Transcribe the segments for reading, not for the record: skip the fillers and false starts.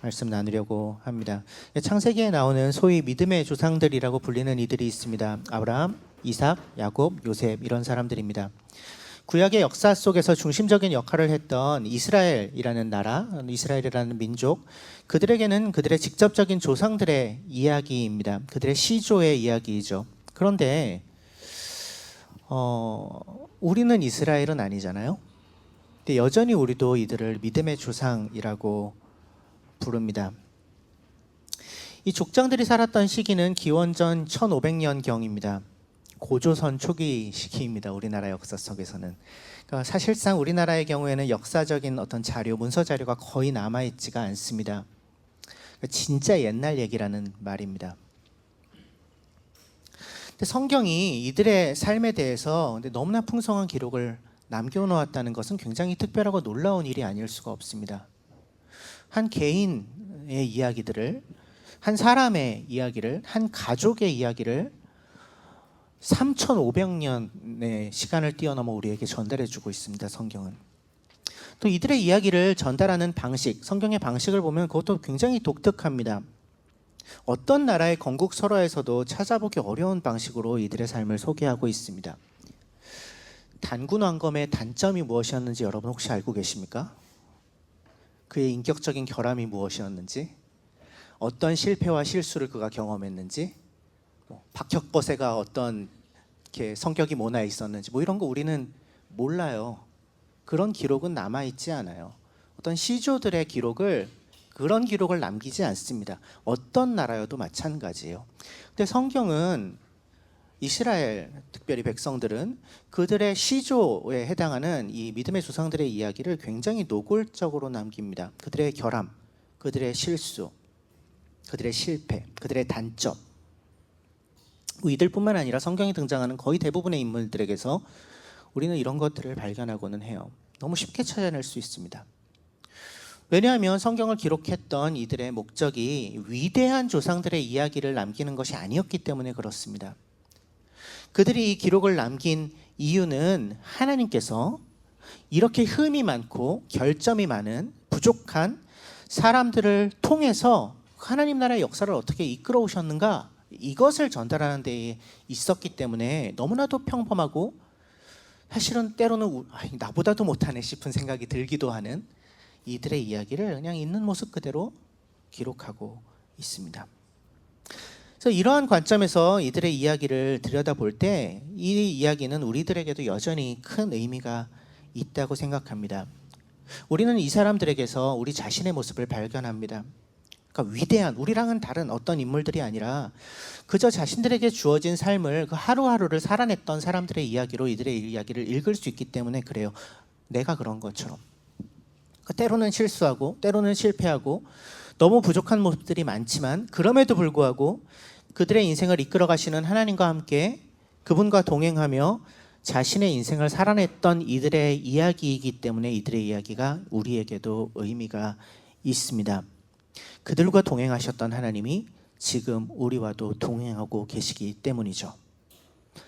말씀 나누려고 합니다. 창세기에 나오는 소위 믿음의 조상들이라고 불리는 이들이 있습니다. 아브라함, 이삭, 야곱, 요셉 이런 사람들입니다. 구약의 역사 속에서 중심적인 역할을 했던 이스라엘이라는 나라, 이스라엘이라는 민족, 그들에게는 그들의 직접적인 조상들의 이야기입니다. 그들의 시조의 이야기이죠. 그런데 우리는 이스라엘은 아니잖아요. 근데 여전히 우리도 이들을 믿음의 조상이라고 부릅니다. 이 족장들이 살았던 시기는 기원전 1500년경입니다. 고조선 초기 시기입니다. 우리나라 역사 속에서는. 그러니까 사실상 우리나라의 경우에는 역사적인 어떤 자료, 문서 자료가 거의 남아있지가 않습니다. 그러니까 진짜 옛날 얘기라는 말입니다. 근데 성경이 이들의 삶에 대해서 너무나 풍성한 기록을 남겨놓았다는 것은 굉장히 특별하고 놀라운 일이 아닐 수가 없습니다. 한 개인의 이야기들을, 한 사람의 이야기를, 한 가족의 이야기를 3500년의 시간을 뛰어넘어 우리에게 전달해주고 있습니다. 성경은. 또 이들의 이야기를 전달하는 방식, 성경의 방식을 보면 그것도 굉장히 독특합니다. 어떤 나라의 건국 설화에서도 찾아보기 어려운 방식으로 이들의 삶을 소개하고 있습니다. 단군 왕검의 단점이 무엇이었는지 여러분 혹시 알고 계십니까? 그의 인격적인 결함이 무엇이었는지, 어떤 실패와 실수를 그가 경험했는지, 박혁거세가 어떤 이렇게 성격이 모나 있었는지 이런 거 우리는 몰라요. 그런 기록은 남아있지 않아요. 어떤 시조들의 그런 기록을 남기지 않습니다. 어떤 나라여도 마찬가지예요. 근데 성경은 이스라엘, 특별히 백성들은 그들의 시조에 해당하는 이 믿음의 조상들의 이야기를 굉장히 노골적으로 남깁니다. 그들의 결함, 그들의 실수, 그들의 실패, 그들의 단점. 이들뿐만 아니라 성경에 등장하는 거의 대부분의 인물들에게서 우리는 이런 것들을 발견하고는 해요. 너무 쉽게 찾아낼 수 있습니다. 왜냐하면 성경을 기록했던 이들의 목적이 위대한 조상들의 이야기를 남기는 것이 아니었기 때문에 그렇습니다. 그들이 이 기록을 남긴 이유는 하나님께서 이렇게 흠이 많고 결점이 많은 부족한 사람들을 통해서 하나님 나라의 역사를 어떻게 이끌어 오셨는가, 이것을 전달하는 데에 있었기 때문에 너무나도 평범하고 사실은 때로는 나보다도 못하네 싶은 생각이 들기도 하는 이들의 이야기를 그냥 있는 모습 그대로 기록하고 있습니다. 그래서 이러한 관점에서 이들의 이야기를 들여다볼 때 이 이야기는 우리들에게도 여전히 큰 의미가 있다고 생각합니다. 우리는 이 사람들에게서 우리 자신의 모습을 발견합니다. 그러니까 위대한, 우리랑은 다른 어떤 인물들이 아니라 그저 자신들에게 주어진 삶을 그 하루하루를 살아냈던 사람들의 이야기로 이들의 이야기를 읽을 수 있기 때문에 그래요. 내가 그런 것처럼. 때로는 실수하고 때로는 실패하고 너무 부족한 모습들이 많지만 그럼에도 불구하고 그들의 인생을 이끌어 가시는 하나님과 함께 그분과 동행하며 자신의 인생을 살아냈던 이들의 이야기이기 때문에 이들의 이야기가 우리에게도 의미가 있습니다. 그들과 동행하셨던 하나님이 지금 우리와도 동행하고 계시기 때문이죠.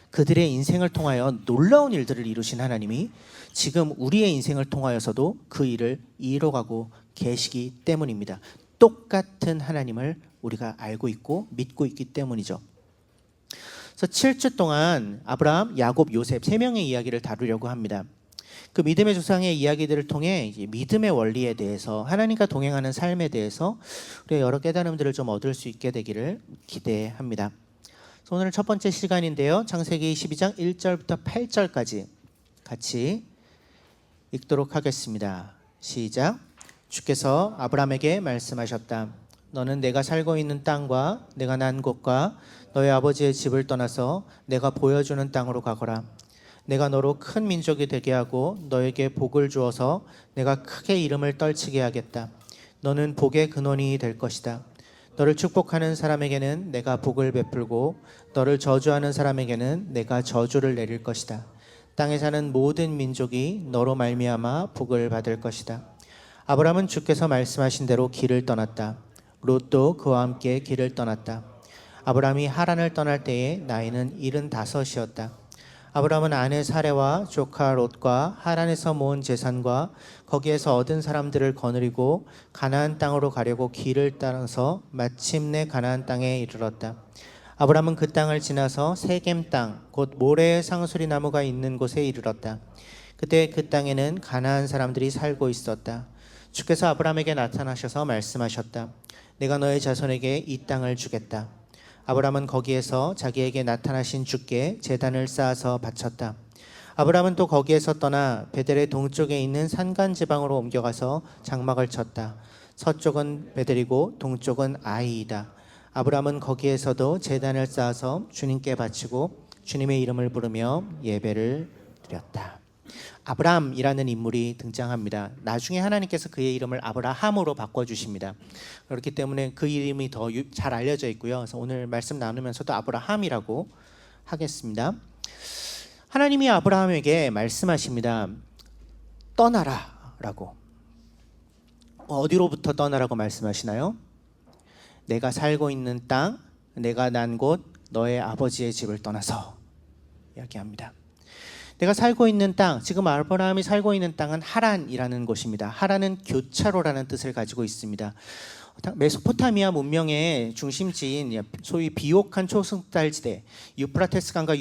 그들의 인생을 통하여 놀라운 일들을 이루신 하나님이 지금 우리의 인생을 통하여서도 그 일을 이뤄가고 계시기 때문입니다. 똑같은 하나님을 우리가 알고 있고 믿고 있기 때문이죠. 그래서 7주 동안 아브라함, 야곱, 요셉 3명의 이야기를 다루려고 합니다. 그 믿음의 조상의 이야기들을 통해 믿음의 원리에 대해서, 하나님과 동행하는 삶에 대해서 우리가 여러 깨달음들을 좀 얻을 수 있게 되기를 기대합니다. 오늘 첫 번째 시간인데요. 창세기 12장 1절부터 8절까지 같이 읽도록 하겠습니다. 시작. 주께서 아브라함에게 말씀하셨다. 너는 내가 살고 있는 땅과 내가 난 곳과 너의 아버지의 집을 떠나서 내가 보여주는 땅으로 가거라. 내가 너로 큰 민족이 되게 하고 너에게 복을 주어서 내가 크게 이름을 떨치게 하겠다. 너는 복의 근원이 될 것이다. 너를 축복하는 사람에게는 내가 복을 베풀고 너를 저주하는 사람에게는 내가 저주를 내릴 것이다. 땅에 사는 모든 민족이 너로 말미암아 복을 받을 것이다. 아브라함은 주께서 말씀하신 대로 길을 떠났다. 롯도 그와 함께 길을 떠났다. 아브라함이 하란을 떠날 때에 나이는 75이었다. 아브라함은 아내 사레와 조카 롯과 하란에서 모은 재산과 거기에서 얻은 사람들을 거느리고 가나안 땅으로 가려고 길을 따라서 마침내 가나안 땅에 이르렀다. 아브라함은 그 땅을 지나서 세겜 땅, 곧 모래의 상수리 나무가 있는 곳에 이르렀다. 그때 그 땅에는 가나안 사람들이 살고 있었다. 주께서 아브라함에게 나타나셔서 말씀하셨다. 내가 너의 자손에게 이 땅을 주겠다. 아브라함은 거기에서 자기에게 나타나신 주께 제단을 쌓아서 바쳤다. 아브라함은 또 거기에서 떠나 베델의 동쪽에 있는 산간 지방으로 옮겨가서 장막을 쳤다. 서쪽은 베델이고 동쪽은 아이이다. 아브라함은 거기에서도 제단을 쌓아서 주님께 바치고 주님의 이름을 부르며 예배를 드렸다. 아브람이라는 인물이 등장합니다. 나중에 하나님께서 그의 이름을 아브라함으로 바꿔주십니다. 그렇기 때문에 그 이름이 더 잘 알려져 있고요. 그래서 오늘 말씀 나누면서도 아브라함이라고 하겠습니다. 하나님이 아브라함에게 말씀하십니다. 떠나라 라고. 어디로부터 떠나라고 말씀하시나요? 내가 살고 있는 땅, 내가 난 곳, 너의 아버지의 집을 떠나서 이야기합니다. 내가 살고 있는 땅, 지금 아브라함이 살고 있는 땅은 하란이라는 곳입니다. 하란은 교차로라는 뜻을 가지고 있습니다. 메소포타미아 문명의 중심지인 소위 비옥한 초승달지대, 유프라테스 강과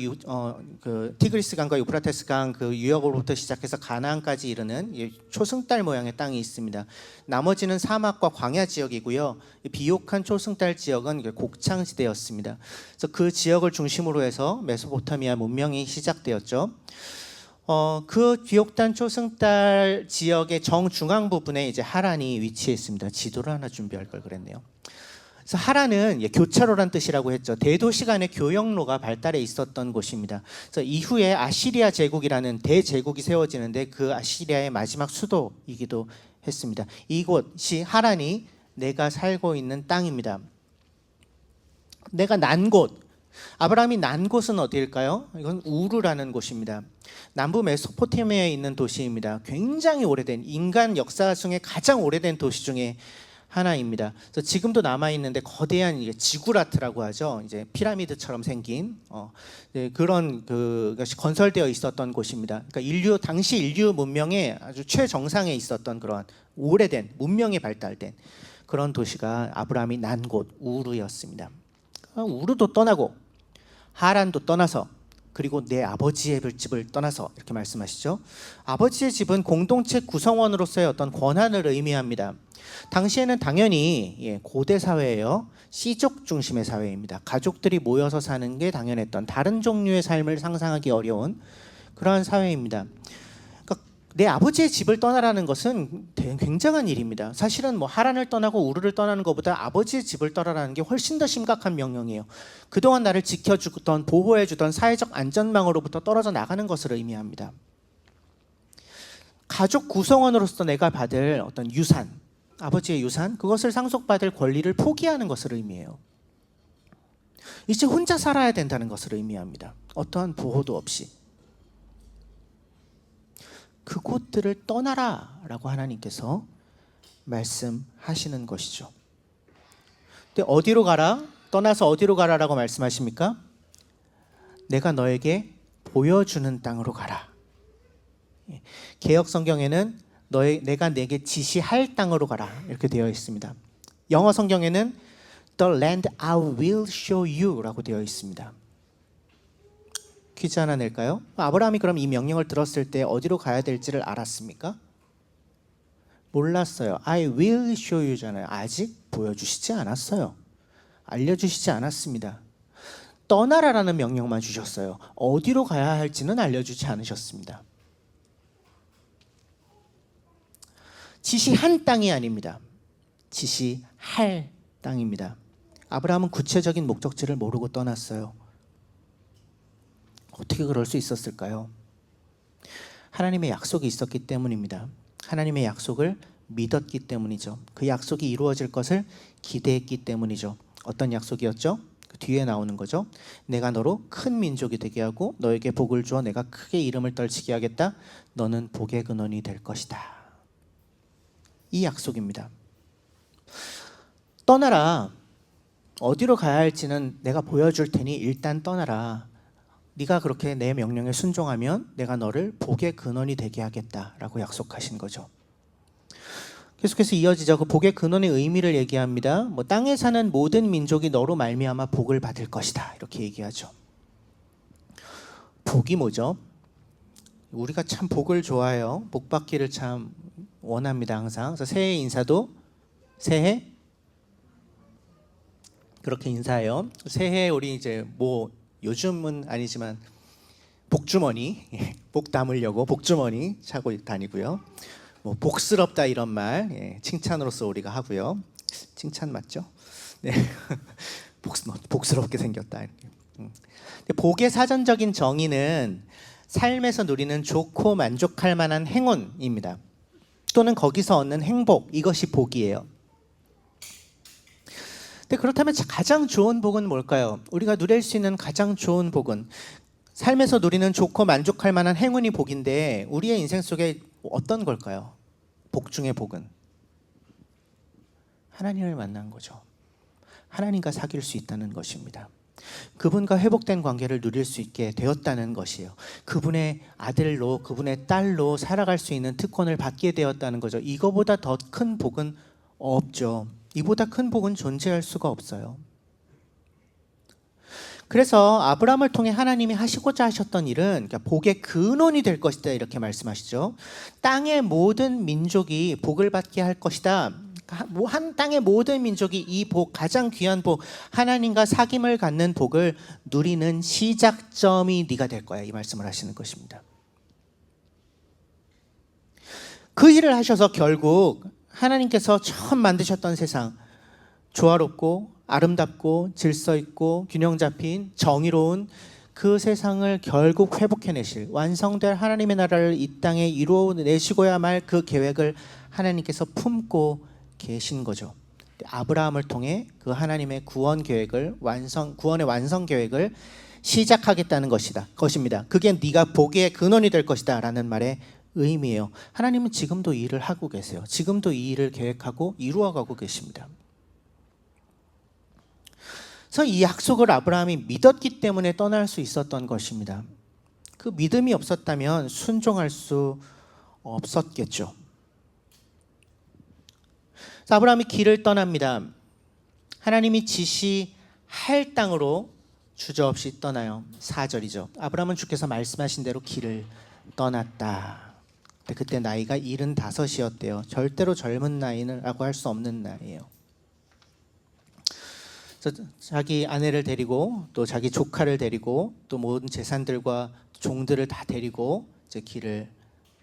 티그리스 강과 유프라테스 강 그 유역으로부터 시작해서 가나안까지 이르는 초승달 모양의 땅이 있습니다. 나머지는 사막과 광야 지역이고요. 비옥한 초승달 지역은 곡창지대였습니다. 그래서 그 지역을 중심으로 해서 메소포타미아 문명이 시작되었죠. 그 비옥단 초승달 지역의 정중앙 부분에 이제 하란이 위치해 있습니다. 지도를 하나 준비할 걸 그랬네요. 그래서 하란은 교차로란 뜻이라고 했죠. 대도시 간의 교역로가 발달해 있었던 곳입니다. 그래서 이후에 아시리아 제국이라는 대제국이 세워지는데 그 아시리아의 마지막 수도이기도 했습니다. 이곳이 하란이 내가 살고 있는 땅입니다. 내가 난 곳, 아브라함이 난 곳은 어디일까요? 이건 우르라는 곳입니다. 남부 메소포타미아에 있는 도시입니다. 굉장히 오래된, 인간 역사 중에 가장 오래된 도시 중에 하나입니다. 그래서 지금도 남아 있는데 거대한 지구라트라고 하죠. 이제 피라미드처럼 생긴 그런 것이 건설되어 있었던 곳입니다. 그러니까 당시 인류 문명의 아주 최정상에 있었던 그런 오래된 문명이 발달된 그런 도시가 아브라함이 난 곳 우르였습니다. 우르도 떠나고 하란도 떠나서 그리고 내 아버지의 집을 떠나서 이렇게 말씀하시죠. 아버지의 집은 공동체 구성원으로서의 어떤 권한을 의미합니다. 당시에는 당연히 고대 사회예요. 씨족 중심의 사회입니다. 가족들이 모여서 사는 게 당연했던 다른 종류의 삶을 상상하기 어려운 그러한 사회입니다. 그러니까 내 아버지의 집을 떠나라는 것은 굉장한 일입니다. 사실은 하란을 떠나고 우르를 떠나는 것보다 아버지의 집을 떠나라는 게 훨씬 더 심각한 명령이에요. 그동안 나를 지켜주던 보호해주던 사회적 안전망으로부터 떨어져 나가는 것을 의미합니다. 가족 구성원으로서 내가 받을 어떤 유산, 아버지의 유산, 그것을 상속받을 권리를 포기하는 것을 의미해요. 이제 혼자 살아야 된다는 것을 의미합니다. 어떠한 보호도 없이. 그곳들을 떠나라 라고 하나님께서 말씀하시는 것이죠. 근데 어디로 가라? 떠나서 어디로 가라라고 말씀하십니까? 내가 너에게 보여주는 땅으로 가라. 개역 성경에는 내가 내게 지시할 땅으로 가라 이렇게 되어 있습니다. 영어 성경에는 The land I will show you 라고 되어 있습니다. 퀴즈 하나 낼까요? 아브라함이 그럼 이 명령을 들었을 때 어디로 가야 될지를 알았습니까? 몰랐어요. I will show you잖아요. 아직 보여주시지 않았어요. 알려주시지 않았습니다. 떠나라라는 명령만 주셨어요. 어디로 가야 할지는 알려주지 않으셨습니다. 지시한 땅이 아닙니다. 지시할 땅입니다. 아브라함은 구체적인 목적지를 모르고 떠났어요. 어떻게 그럴 수 있었을까요? 하나님의 약속이 있었기 때문입니다. 하나님의 약속을 믿었기 때문이죠. 그 약속이 이루어질 것을 기대했기 때문이죠. 어떤 약속이었죠? 그 뒤에 나오는 거죠. 내가 너로 큰 민족이 되게 하고 너에게 복을 주어 내가 크게 이름을 떨치게 하겠다. 너는 복의 근원이 될 것이다. 이 약속입니다. 떠나라. 어디로 가야 할지는 내가 보여줄 테니 일단 떠나라. 네가 그렇게 내 명령에 순종하면 내가 너를 복의 근원이 되게 하겠다라고 약속하신 거죠. 계속해서 이어지죠. 그 복의 근원의 의미를 얘기합니다. 뭐 땅에 사는 모든 민족이 너로 말미암아 복을 받을 것이다, 이렇게 얘기하죠. 복이 뭐죠? 우리가 참 복을 좋아해요. 복 받기를 참 원합니다, 항상. 그래서 새해 인사도 새해 그렇게 인사해요. 새해 우리 이제 뭐 요즘은 아니지만 복주머니, 복 담으려고 복주머니 차고 다니고요. 뭐 복스럽다 이런 말, 칭찬으로서 우리가 하고요. 칭찬 맞죠? 네, 복스럽게 생겼다. 복의 사전적인 정의는 삶에서 누리는 좋고 만족할 만한 행운입니다. 또는 거기서 얻는 행복, 이것이 복이에요. 근데 그렇다면 가장 좋은 복은 뭘까요? 우리가 누릴 수 있는 가장 좋은 복은 삶에서 누리는 좋고 만족할 만한 행운이 복인데 우리의 인생 속에 어떤 걸까요? 복 중의 복은 하나님을 만난 거죠. 하나님과 사귈 수 있다는 것입니다. 그분과 회복된 관계를 누릴 수 있게 되었다는 것이에요. 그분의 아들로, 그분의 딸로 살아갈 수 있는 특권을 받게 되었다는 거죠. 이거보다 더 큰 복은 없죠. 이보다 큰 복은 존재할 수가 없어요. 그래서 아브라함을 통해 하나님이 하시고자 하셨던 일은 복의 근원이 될 것이다, 이렇게 말씀하시죠. 땅의 모든 민족이 복을 받게 할 것이다. 한 땅의 모든 민족이 이 복, 가장 귀한 복, 하나님과 사귐을 갖는 복을 누리는 시작점이 네가 될 거야, 이 말씀을 하시는 것입니다. 그 일을 하셔서 결국 하나님께서 처음 만드셨던 세상, 조화롭고 아름답고 질서 있고 균형 잡힌 정의로운 그 세상을 결국 회복해내실, 완성될 하나님의 나라를 이 땅에 이루어내시고야 말 그 계획을 하나님께서 품고 계신 거죠. 아브라함을 통해 그 하나님의 구원 계획을 구원의 완성 계획을 시작하겠다는 것입니다. 그게 네가 복의 근원이 될 것이다 라는 말의 의미예요. 하나님은 지금도 이 일을 하고 계세요. 지금도 이 일을 계획하고 이루어가고 계십니다. 그래서 이 약속을 아브라함이 믿었기 때문에 떠날 수 있었던 것입니다. 그 믿음이 없었다면 순종할 수 없었겠죠. 아브라함이 길을 떠납니다. 하나님이 지시할 땅으로 주저없이 떠나요. 4절이죠. 아브라함은 주께서 말씀하신 대로 길을 떠났다. 그때 나이가 75이었대요. 절대로 젊은 나이라고 할 수 없는 나이예요. 그래서 자기 아내를 데리고 또 자기 조카를 데리고 또 모든 재산들과 종들을 다 데리고 이제 길을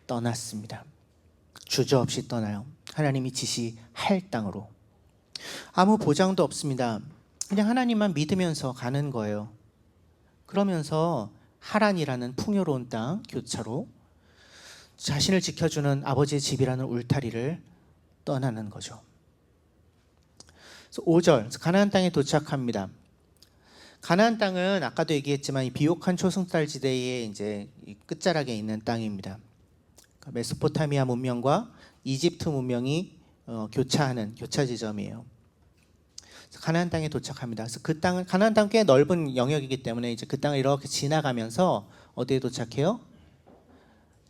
떠났습니다. 주저없이 떠나요. 하나님이 지시할 땅으로. 아무 보장도 없습니다. 그냥 하나님만 믿으면서 가는 거예요. 그러면서 하란이라는 풍요로운 땅 교차로 자신을 지켜주는 아버지의 집이라는 울타리를 떠나는 거죠. 그래서 5절, 가나안 땅에 도착합니다. 가나안 땅은 아까도 얘기했지만 이 비옥한 초승달지대의 이제 끝자락에 있는 땅입니다. 메소포타미아 문명과 이집트 문명이 교차하는 교차 지점이에요. 가나안 땅에 도착합니다. 그래서 그 땅은 가나안 땅 꽤 넓은 영역이기 때문에 이제 그 땅을 이렇게 지나가면서 어디에 도착해요?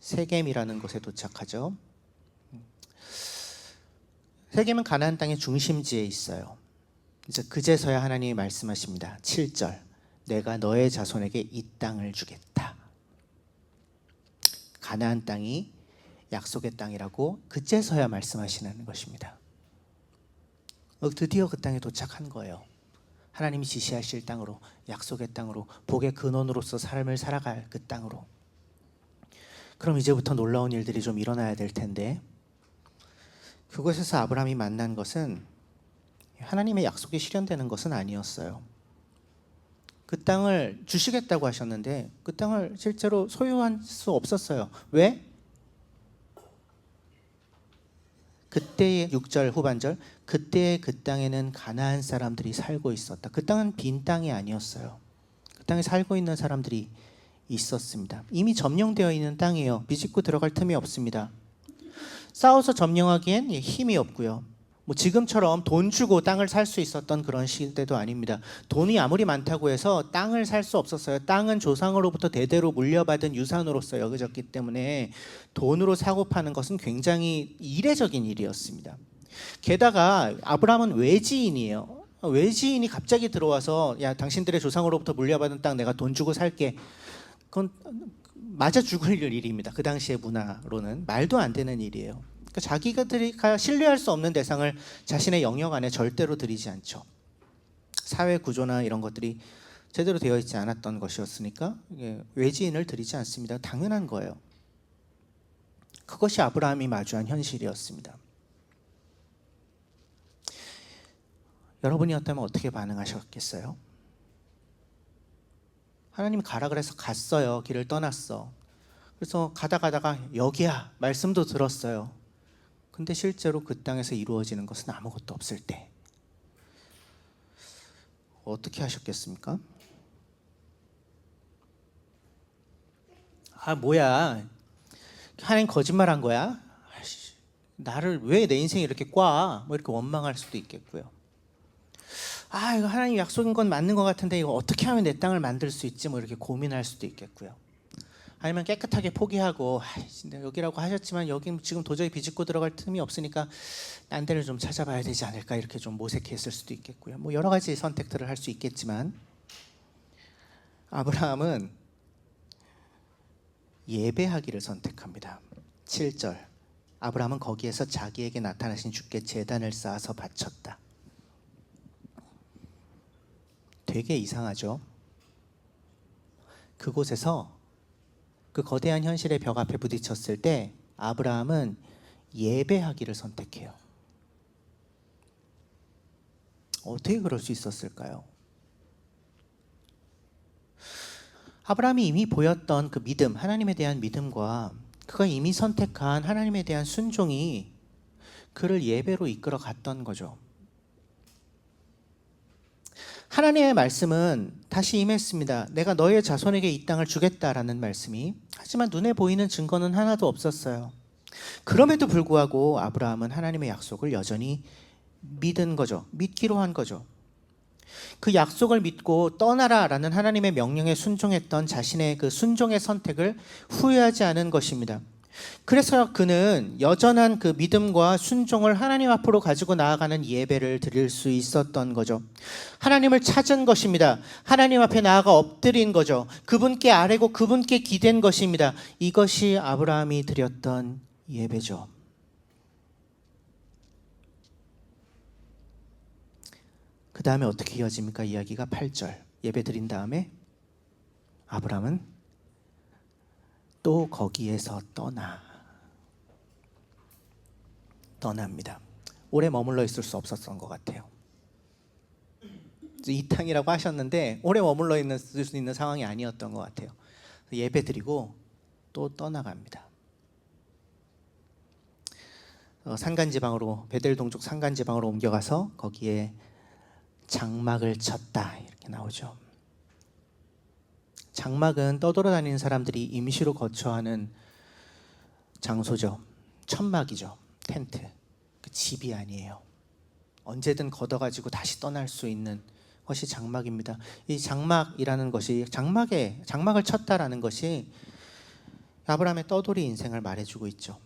세겜이라는 곳에 도착하죠. 세겜은 가나안 땅의 중심지에 있어요. 이제 그제서야 하나님이 말씀하십니다. 7절, 내가 너의 자손에게 이 땅을 주겠다. 가나안 땅이 약속의 땅이라고 그제서야 말씀하시는 것입니다. 드디어 그 땅에 도착한 거예요. 하나님이 지시하실 땅으로, 약속의 땅으로, 복의 근원으로서 삶을 살아갈 그 땅으로. 그럼 이제부터 놀라운 일들이 좀 일어나야 될 텐데, 그곳에서 아브라함이 만난 것은 하나님의 약속이 실현되는 것은 아니었어요. 그 땅을 주시겠다고 하셨는데 그 땅을 실제로 소유할 수 없었어요. 왜? 그때의 6절 후반절, 그때의 그 땅에는 가나안 사람들이 살고 있었다. 그 땅은 빈 땅이 아니었어요. 그 땅에 살고 있는 사람들이 있었습니다. 이미 점령되어 있는 땅이에요. 비집고 들어갈 틈이 없습니다. 싸워서 점령하기엔 힘이 없고요. 뭐 지금처럼 돈 주고 땅을 살 수 있었던 그런 시대도 아닙니다. 돈이 아무리 많다고 해서 땅을 살 수 없었어요. 땅은 조상으로부터 대대로 물려받은 유산으로서 여겨졌기 때문에 돈으로 사고 파는 것은 굉장히 이례적인 일이었습니다. 게다가 아브라함은 외지인이에요. 외지인이 갑자기 들어와서 야, 당신들의 조상으로부터 물려받은 땅 내가 돈 주고 살게. 그건 맞아 죽을 일입니다. 그 당시의 문화로는 말도 안 되는 일이에요. 그러니까 자기가 신뢰할 수 없는 대상을 자신의 영역 안에 절대로 들이지 않죠. 사회 구조나 이런 것들이 제대로 되어 있지 않았던 것이었으니까 외지인을 들이지 않습니다. 당연한 거예요. 그것이 아브라함이 마주한 현실이었습니다. 여러분이었다면 어떻게 반응하셨겠어요? 하나님이 가라 그래서 갔어요. 길을 떠났어. 그래서 가다가 여기야 말씀도 들었어요. 근데 실제로 그 땅에서 이루어지는 것은 아무것도 없을 때 어떻게 하셨겠습니까? 아 뭐야, 하나님 거짓말한 거야? 나를 왜 내 인생이 이렇게 꽈? 뭐 이렇게 원망할 수도 있겠고요. 아 이거 하나님 약속인 건 맞는 것 같은데 이거 어떻게 하면 내 땅을 만들 수 있지? 뭐 이렇게 고민할 수도 있겠고요. 아니면 깨끗하게 포기하고 여기라고 하셨지만 여기 지금 도저히 비집고 들어갈 틈이 없으니까 딴 데를 좀 찾아봐야 되지 않을까 이렇게 좀 모색했을 수도 있겠고요. 뭐 여러 가지 선택들을 할 수 있겠지만 아브라함은 예배하기를 선택합니다. 7절 아브라함은 거기에서 자기에게 나타나신 주께 제단을 쌓아서 바쳤다. 되게 이상하죠. 그곳에서 그 거대한 현실의 벽 앞에 부딪혔을 때 아브라함은 예배하기를 선택해요. 어떻게 그럴 수 있었을까요? 아브라함이 이미 보였던 그 믿음, 하나님에 대한 믿음과 그가 이미 선택한 하나님에 대한 순종이 그를 예배로 이끌어 갔던 거죠. 하나님의 말씀은 다시 임했습니다. 내가 너의 자손에게 이 땅을 주겠다라는 말씀이. 하지만 눈에 보이는 증거는 하나도 없었어요. 그럼에도 불구하고 아브라함은 하나님의 약속을 여전히 믿은 거죠. 믿기로 한 거죠. 그 약속을 믿고 떠나라라는 하나님의 명령에 순종했던 자신의 그 순종의 선택을 후회하지 않은 것입니다. 그래서 그는 여전한 그 믿음과 순종을 하나님 앞으로 가지고 나아가는 예배를 드릴 수 있었던 거죠. 하나님을 찾은 것입니다. 하나님 앞에 나아가 엎드린 거죠. 그분께 아뢰고 그분께 기댄 것입니다. 이것이 아브라함이 드렸던 예배죠. 그 다음에 어떻게 이어집니까? 이야기가 8절 예배 드린 다음에 아브라함은 또 거기에서 떠납니다. 오래 머물러 있을 수 없었던 것 같아요. 이 땅이라고 하셨는데 오래 머물러 있을 수 있는 상황이 아니었던 것 같아요. 예배 드리고 또 떠나갑니다. 산간지방으로 베델 동쪽 산간지방으로 옮겨가서 거기에 장막을 쳤다 이렇게 나오죠. 장막은 떠돌아다니는 사람들이 임시로 거처하는 장소죠. 천막이죠. 텐트. 그 집이 아니에요. 언제든 걷어가지고 다시 떠날 수 있는 것이 장막입니다. 이 장막이라는 것이 장막을 쳤다라는 것이 아브라함의 떠돌이 인생을 말해주고 있죠.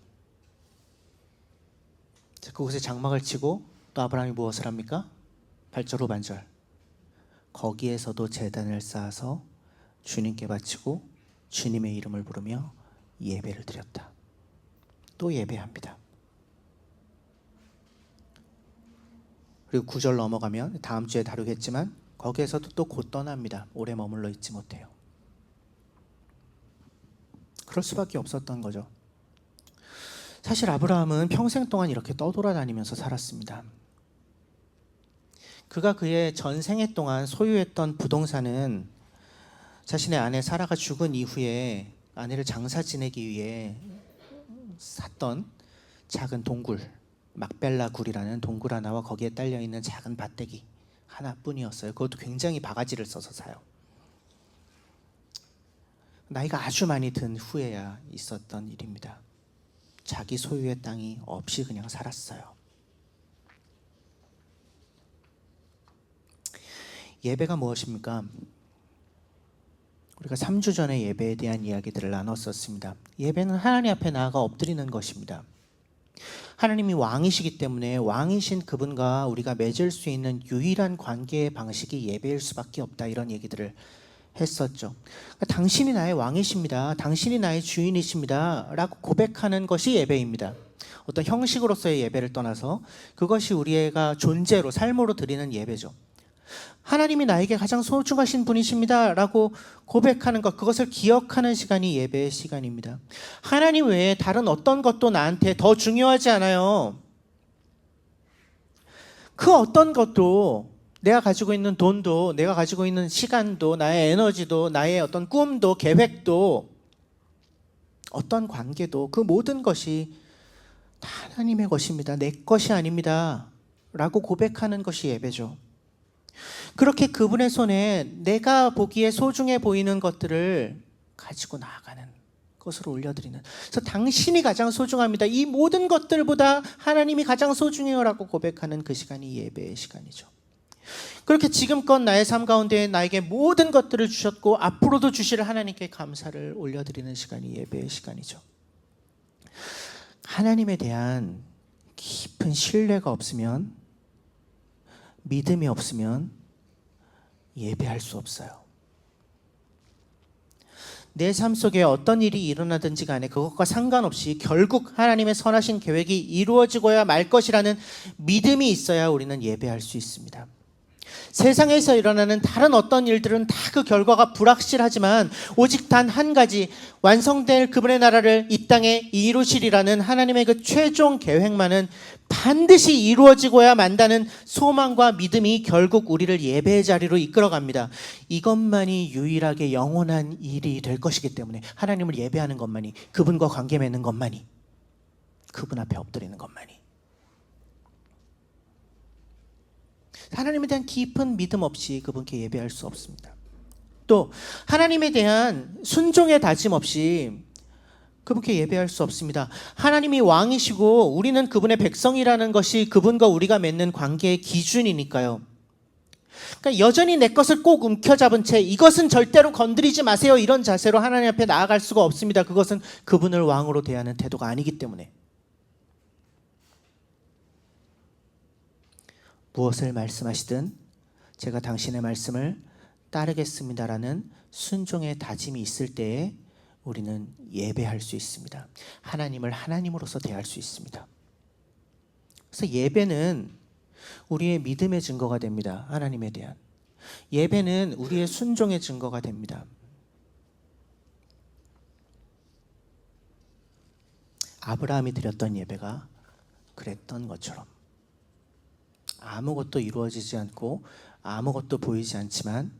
그곳에 장막을 치고 또 아브라함이 무엇을 합니까? 8절 후반절 거기에서도 제단을 쌓아서 주님께 바치고 주님의 이름을 부르며 예배를 드렸다. 또 예배합니다. 그리고 9절 넘어가면 다음 주에 다루겠지만 거기에서도 또 곧 떠납니다. 오래 머물러 있지 못해요. 그럴 수밖에 없었던 거죠. 사실 아브라함은 평생 동안 이렇게 떠돌아다니면서 살았습니다. 그가 그의 전생애 동안 소유했던 부동산은 자신의 아내 사라가 죽은 이후에 아내를 장사 지내기 위해 샀던 작은 동굴, 막벨라 굴이라는 동굴 하나와 거기에 딸려 있는 작은 밭대기 하나뿐이었어요. 그것도 굉장히 바가지를 써서 사요. 나이가 아주 많이 든 후에야 있었던 일입니다. 자기 소유의 땅이 없이 그냥 살았어요. 예배가 무엇입니까? 우리가 3주 전에 예배에 대한 이야기들을 나눴었습니다. 예배는 하나님 앞에 나아가 엎드리는 것입니다. 하나님이 왕이시기 때문에 왕이신 그분과 우리가 맺을 수 있는 유일한 관계의 방식이 예배일 수밖에 없다, 이런 얘기들을 했었죠. 그러니까 당신이 나의 왕이십니다, 당신이 나의 주인이십니다 라고 고백하는 것이 예배입니다. 어떤 형식으로서의 예배를 떠나서 그것이 우리가 존재로, 삶으로 드리는 예배죠. 하나님이 나에게 가장 소중하신 분이십니다 라고 고백하는 것, 그것을 기억하는 시간이 예배의 시간입니다. 하나님 외에 다른 어떤 것도 나한테 더 중요하지 않아요. 그 어떤 것도, 내가 가지고 있는 돈도, 내가 가지고 있는 시간도, 나의 에너지도, 나의 어떤 꿈도, 계획도, 어떤 관계도, 그 모든 것이 다 하나님의 것입니다, 내 것이 아닙니다 라고 고백하는 것이 예배죠. 그렇게 그분의 손에 내가 보기에 소중해 보이는 것들을 가지고 나아가는, 것으로 올려드리는, 그래서 당신이 가장 소중합니다, 이 모든 것들보다 하나님이 가장 소중해요 라고 고백하는 그 시간이 예배의 시간이죠. 그렇게 지금껏 나의 삶 가운데 나에게 모든 것들을 주셨고 앞으로도 주실 하나님께 감사를 올려드리는 시간이 예배의 시간이죠. 하나님에 대한 깊은 신뢰가 없으면, 믿음이 없으면 예배할 수 없어요. 내 삶 속에 어떤 일이 일어나든지 간에 그것과 상관없이 결국 하나님의 선하신 계획이 이루어지고야 말 것이라는 믿음이 있어야 우리는 예배할 수 있습니다. 세상에서 일어나는 다른 어떤 일들은 다 그 결과가 불확실하지만 오직 단 한 가지, 완성될 그분의 나라를 이 땅에 이루시리라는 하나님의 그 최종 계획만은 반드시 이루어지고야 만다는 소망과 믿음이 결국 우리를 예배의 자리로 이끌어갑니다. 이것만이 유일하게 영원한 일이 될 것이기 때문에, 하나님을 예배하는 것만이, 그분과 관계 맺는 것만이, 그분 앞에 엎드리는 것만이. 하나님에 대한 깊은 믿음 없이 그분께 예배할 수 없습니다. 또 하나님에 대한 순종의 다짐 없이 그분께 예배할 수 없습니다. 하나님이 왕이시고 우리는 그분의 백성이라는 것이 그분과 우리가 맺는 관계의 기준이니까요. 그러니까 여전히 내 것을 꼭 움켜잡은 채 이것은 절대로 건드리지 마세요, 이런 자세로 하나님 앞에 나아갈 수가 없습니다. 그것은 그분을 왕으로 대하는 태도가 아니기 때문에. 무엇을 말씀하시든 제가 당신의 말씀을 따르겠습니다라는 순종의 다짐이 있을 때에 우리는 예배할 수 있습니다. 하나님을 하나님으로서 대할 수 있습니다. 그래서 예배는 우리의 믿음의 증거가 됩니다. 하나님에 대한 예배는 우리의 순종의 증거가 됩니다. 아브라함이 드렸던 예배가 그랬던 것처럼 아무것도 이루어지지 않고 아무것도 보이지 않지만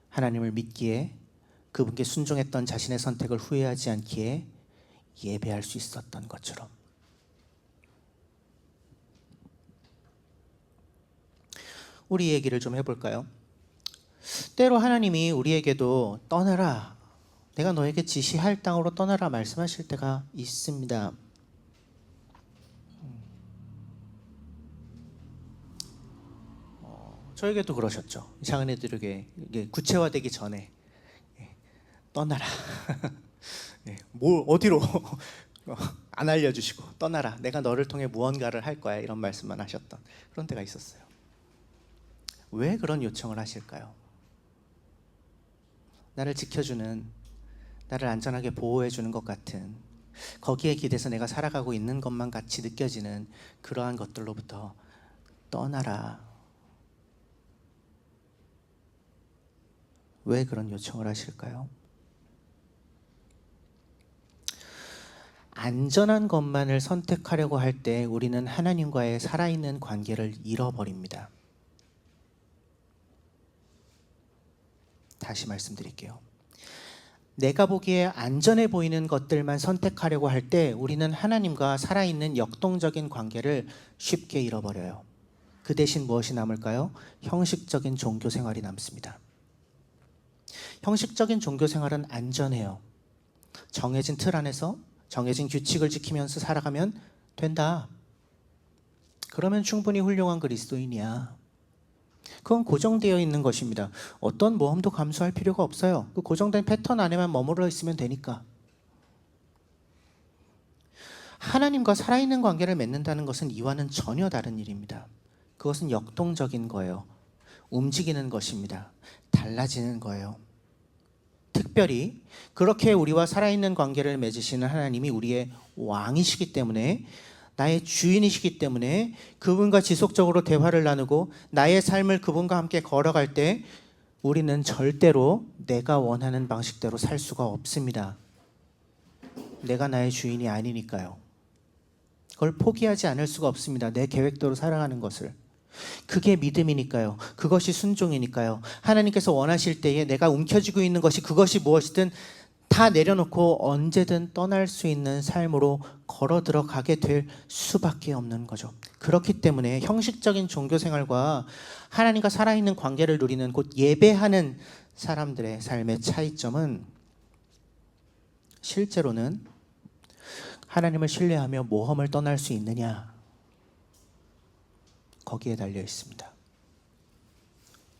하나님을 믿기에, 그분께 순종했던 자신의 선택을 후회하지 않기에 예배할 수 있었던 것처럼, 우리 얘기를 좀 해볼까요? 때로 하나님이 우리에게도 떠나라, 내가 너에게 지시할 땅으로 떠나라 말씀하실 때가 있습니다. 저에게도 그러셨죠. 장은혜들에게 이게 구체화되기 전에 떠나라. 뭘 어디로 안 알려주시고 떠나라. 내가 너를 통해 무언가를 할 거야. 이런 말씀만 하셨던 그런 때가 있었어요. 왜 그런 요청을 하실까요? 나를 지켜주는, 나를 안전하게 보호해주는 것 같은, 거기에 기대서 내가 살아가고 있는 것만 같이 느껴지는 그러한 것들로부터 떠나라. 왜 그런 요청을 하실까요? 안전한 것만을 선택하려고 할 때 우리는 하나님과의 살아있는 관계를 잃어버립니다. 다시 말씀드릴게요. 내가 보기에 안전해 보이는 것들만 선택하려고 할 때 우리는 하나님과 살아있는 역동적인 관계를 쉽게 잃어버려요. 그 대신 무엇이 남을까요? 형식적인 종교 생활이 남습니다. 형식적인 종교 생활은 안전해요. 정해진 틀 안에서 정해진 규칙을 지키면서 살아가면 된다. 그러면 충분히 훌륭한 그리스도인이야. 그건 고정되어 있는 것입니다. 어떤 모험도 감수할 필요가 없어요. 그 고정된 패턴 안에만 머물러 있으면 되니까. 하나님과 살아있는 관계를 맺는다는 것은 이와는 전혀 다른 일입니다. 그것은 역동적인 거예요. 움직이는 것입니다. 달라지는 거예요. 특별히 그렇게 우리와 살아있는 관계를 맺으시는 하나님이 우리의 왕이시기 때문에, 나의 주인이시기 때문에 그분과 지속적으로 대화를 나누고 나의 삶을 그분과 함께 걸어갈 때 우리는 절대로 내가 원하는 방식대로 살 수가 없습니다. 내가 나의 주인이 아니니까요. 그걸 포기하지 않을 수가 없습니다. 내 계획대로 살아가는 것을. 그게 믿음이니까요. 그것이 순종이니까요. 하나님께서 원하실 때에 내가 움켜쥐고 있는 것이 그것이 무엇이든 다 내려놓고 언제든 떠날 수 있는 삶으로 걸어 들어가게 될 수밖에 없는 거죠. 그렇기 때문에 형식적인 종교 생활과 하나님과 살아있는 관계를 누리는 곧 예배하는 사람들의 삶의 차이점은 실제로는 하나님을 신뢰하며 모험을 떠날 수 있느냐, 거기에 달려 있습니다.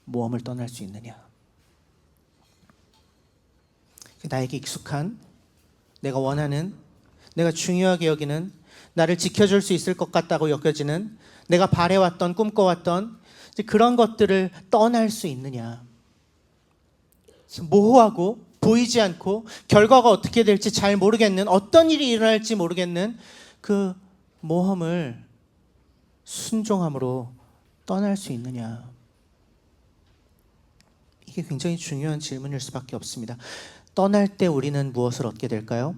모험을 떠날 수 있느냐. 나에게 익숙한, 내가 원하는, 내가 중요하게 여기는, 나를 지켜줄 수 있을 것 같다고 여겨지는, 내가 바래왔던, 꿈꿔왔던 그런 것들을 떠날 수 있느냐. 모호하고 보이지 않고 결과가 어떻게 될지 잘 모르겠는, 어떤 일이 일어날지 모르겠는 그 모험을 순종함으로 떠날 수 있느냐. 이게 굉장히 중요한 질문일 수밖에 없습니다. 떠날 때 우리는 무엇을 얻게 될까요?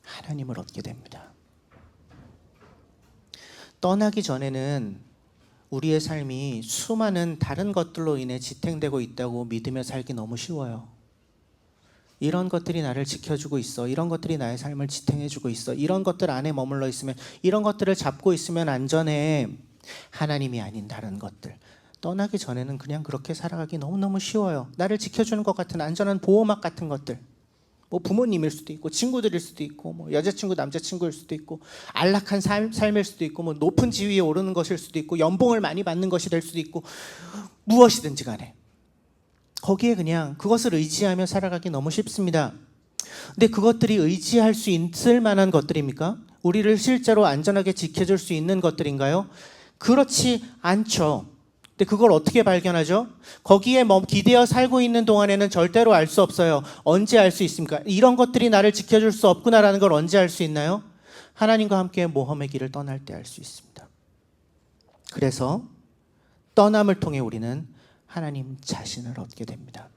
하나님을 얻게 됩니다. 떠나기 전에는 우리의 삶이 수많은 다른 것들로 인해 지탱되고 있다고 믿으며 살기 너무 쉬워요. 이런 것들이 나를 지켜주고 있어. 이런 것들이 나의 삶을 지탱해주고 있어. 이런 것들 안에 머물러 있으면, 이런 것들을 잡고 있으면 안전해. 하나님이 아닌 다른 것들. 떠나기 전에는 그냥 그렇게 살아가기 너무너무 쉬워요. 나를 지켜주는 것 같은 안전한 보호막 같은 것들. 뭐 부모님일 수도 있고 친구들일 수도 있고 뭐 여자친구 남자친구일 수도 있고 안락한 삶일 수도 있고 뭐 높은 지위에 오르는 것일 수도 있고 연봉을 많이 받는 것이 될 수도 있고 무엇이든지 간에 거기에 그냥 그것을 의지하며 살아가기 너무 쉽습니다. 근데 그것들이 의지할 수 있을 만한 것들입니까? 우리를 실제로 안전하게 지켜줄 수 있는 것들인가요? 그렇지 않죠. 근데 그걸 어떻게 발견하죠? 거기에 기대어 살고 있는 동안에는 절대로 알 수 없어요. 언제 알 수 있습니까? 이런 것들이 나를 지켜줄 수 없구나라는 걸 언제 알 수 있나요? 하나님과 함께 모험의 길을 떠날 때 알 수 있습니다. 그래서 떠남을 통해 우리는 하나님 자신을 얻게 됩니다.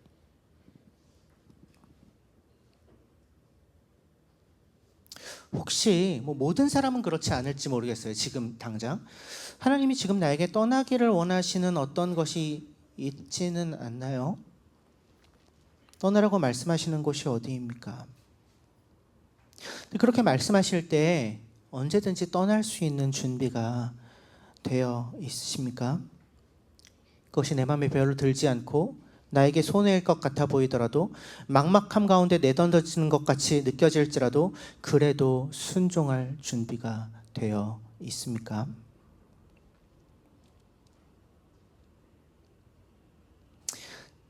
혹시 모든 사람은 그렇지 않을지 모르겠어요. 지금 당장 하나님이 지금 나에게 떠나기를 원하시는 어떤 것이 있지는 않나요? 떠나라고 말씀하시는 곳이 어디입니까? 그렇게 말씀하실 때 언제든지 떠날 수 있는 준비가 되어 있으십니까? 그것이 내 마음에 별로 들지 않고 나에게 손해일 것 같아 보이더라도, 막막함 가운데 내던져지는 것 같이 느껴질지라도 그래도 순종할 준비가 되어 있습니까?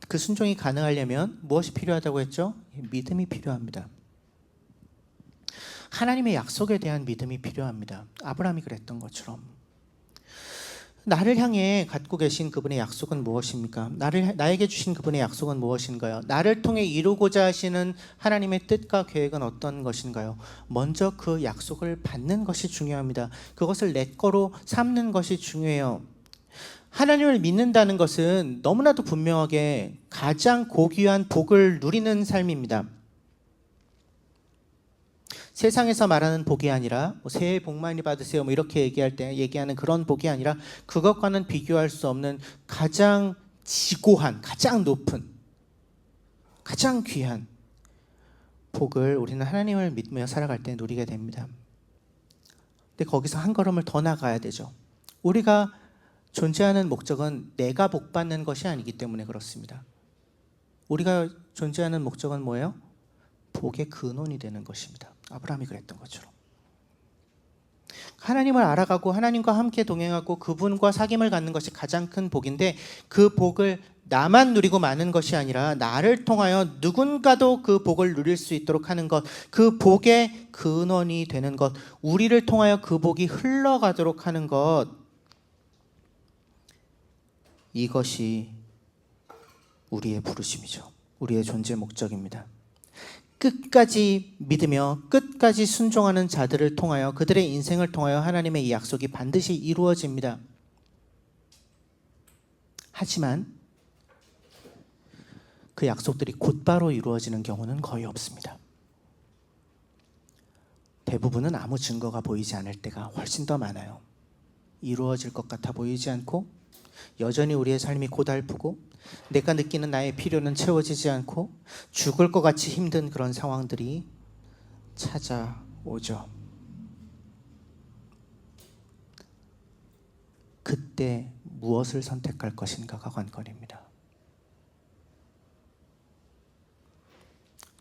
그 순종이 가능하려면 무엇이 필요하다고 했죠? 믿음이 필요합니다. 하나님의 약속에 대한 믿음이 필요합니다. 아브라함이 그랬던 것처럼. 나를 향해 갖고 계신 그분의 약속은 무엇입니까? 나에게 주신 그분의 약속은 무엇인가요? 나를 통해 이루고자 하시는 하나님의 뜻과 계획은 어떤 것인가요? 먼저 그 약속을 받는 것이 중요합니다. 그것을 내 거로 삼는 것이 중요해요. 하나님을 믿는다는 것은 너무나도 분명하게 가장 고귀한 복을 누리는 삶입니다. 세상에서 말하는 복이 아니라 새해 복 많이 받으세요 이렇게 얘기할 때 얘기하는 그런 복이 아니라 그것과는 비교할 수 없는 가장 지고한, 가장 높은, 가장 귀한 복을 우리는 하나님을 믿으며 살아갈 때 누리게 됩니다. 근데 거기서 한 걸음을 더 나가야 되죠. 우리가 존재하는 목적은 내가 복 받는 것이 아니기 때문에 그렇습니다. 우리가 존재하는 목적은 뭐예요? 복의 근원이 되는 것입니다. 아브라함이 그랬던 것처럼 하나님을 알아가고 하나님과 함께 동행하고 그분과 사귐을 갖는 것이 가장 큰 복인데, 그 복을 나만 누리고 마는 것이 아니라 나를 통하여 누군가도 그 복을 누릴 수 있도록 하는 것, 그 복의 근원이 되는 것, 우리를 통하여 그 복이 흘러가도록 하는 것, 이것이 우리의 부르심이죠. 우리의 존재 목적입니다. 끝까지 믿으며 끝까지 순종하는 자들을 통하여, 그들의 인생을 통하여 하나님의 이 약속이 반드시 이루어집니다. 하지만 그 약속들이 곧바로 이루어지는 경우는 거의 없습니다. 대부분은 아무 증거가 보이지 않을 때가 훨씬 더 많아요. 이루어질 것 같아 보이지 않고, 여전히 우리의 삶이 고달프고, 내가 느끼는 나의 필요는 채워지지 않고, 죽을 것 같이 힘든 그런 상황들이 찾아오죠. 그때 무엇을 선택할 것인가가 관건입니다.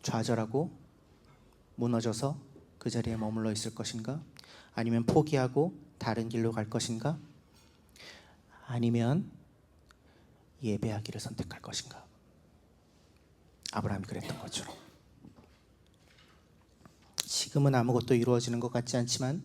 좌절하고 무너져서 그 자리에 머물러 있을 것인가? 아니면 포기하고 다른 길로 갈 것인가? 아니면 예배하기를 선택할 것인가? 아브라함이 그랬던 것처럼. 지금은 아무것도 이루어지는 것 같지 않지만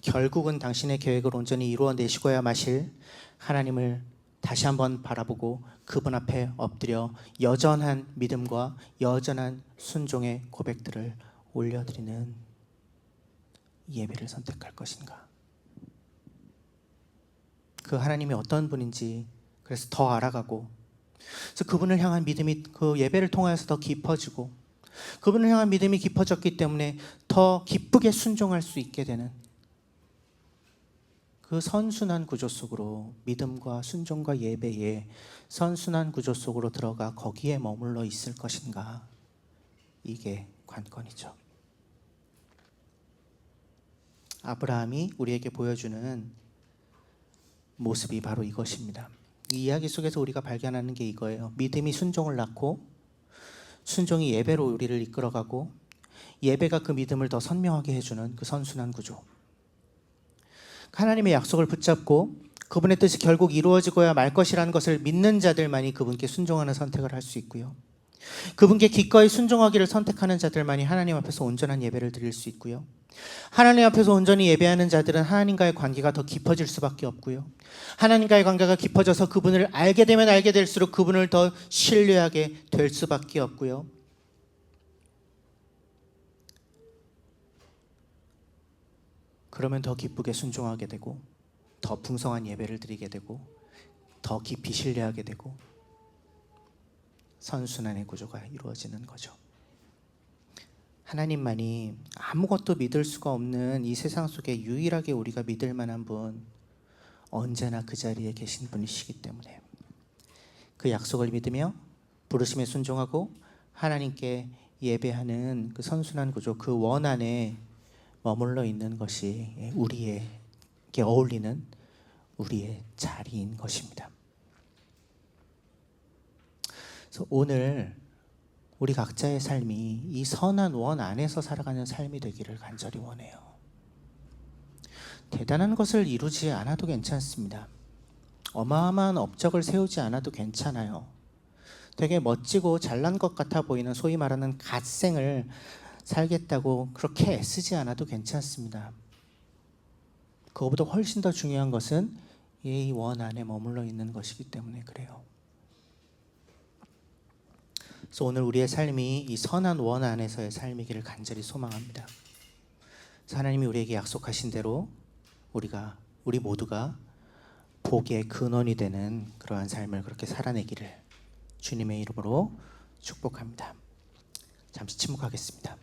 결국은 당신의 계획을 온전히 이루어내시고야 마실 하나님을 다시 한번 바라보고 그분 앞에 엎드려 여전한 믿음과 여전한 순종의 고백들을 올려드리는 예배를 선택할 것인가? 그 하나님이 어떤 분인지 그래서 더 알아가고, 그래서 그분을 향한 믿음이 그 예배를 통해서 더 깊어지고, 그분을 향한 믿음이 깊어졌기 때문에 더 기쁘게 순종할 수 있게 되는 그 선순환 구조 속으로, 믿음과 순종과 예배의 선순환 구조 속으로 들어가 거기에 머물러 있을 것인가? 이게 관건이죠. 아브라함이 우리에게 보여주는 모습이 바로 이것입니다. 이 이야기 속에서 우리가 발견하는 게 이거예요. 믿음이 순종을 낳고, 순종이 예배로 우리를 이끌어가고, 예배가 그 믿음을 더 선명하게 해주는 그 선순환 구조. 하나님의 약속을 붙잡고 그분의 뜻이 결국 이루어지고야 말 것이라는 것을 믿는 자들만이 그분께 순종하는 선택을 할 수 있고요. 그분께 기꺼이 순종하기를 선택하는 자들만이 하나님 앞에서 온전한 예배를 드릴 수 있고요. 하나님 앞에서 온전히 예배하는 자들은 하나님과의 관계가 더 깊어질 수밖에 없고요. 하나님과의 관계가 깊어져서 그분을 알게 되면 알게 될수록 그분을 더 신뢰하게 될 수밖에 없고요. 그러면 더 기쁘게 순종하게 되고, 더 풍성한 예배를 드리게 되고, 더 깊이 신뢰하게 되고, 선순환의 구조가 이루어지는 거죠. 하나님만이 아무것도 믿을 수가 없는 이 세상 속에 유일하게 우리가 믿을 만한 분, 언제나 그 자리에 계신 분이시기 때문에 그 약속을 믿으며 부르심에 순종하고 하나님께 예배하는 그 선순환 구조, 그 원 안에 머물러 있는 것이 우리에게 어울리는 우리의 자리인 것입니다. 그래서 오늘 우리 각자의 삶이 이 선한 원 안에서 살아가는 삶이 되기를 간절히 원해요. 대단한 것을 이루지 않아도 괜찮습니다. 어마어마한 업적을 세우지 않아도 괜찮아요. 되게 멋지고 잘난 것 같아 보이는 소위 말하는 갓생을 살겠다고 그렇게 애쓰지 않아도 괜찮습니다. 그거보다 훨씬 더 중요한 것은 이 원 안에 머물러 있는 것이기 때문에 그래요. 그래서 오늘 우리의 삶이 이 선한 원 안에서의 삶이기를 간절히 소망합니다. 그래서 하나님이 우리에게 약속하신 대로 우리 모두가 복의 근원이 되는 그러한 삶을 그렇게 살아내기를 주님의 이름으로 축복합니다. 잠시 침묵하겠습니다.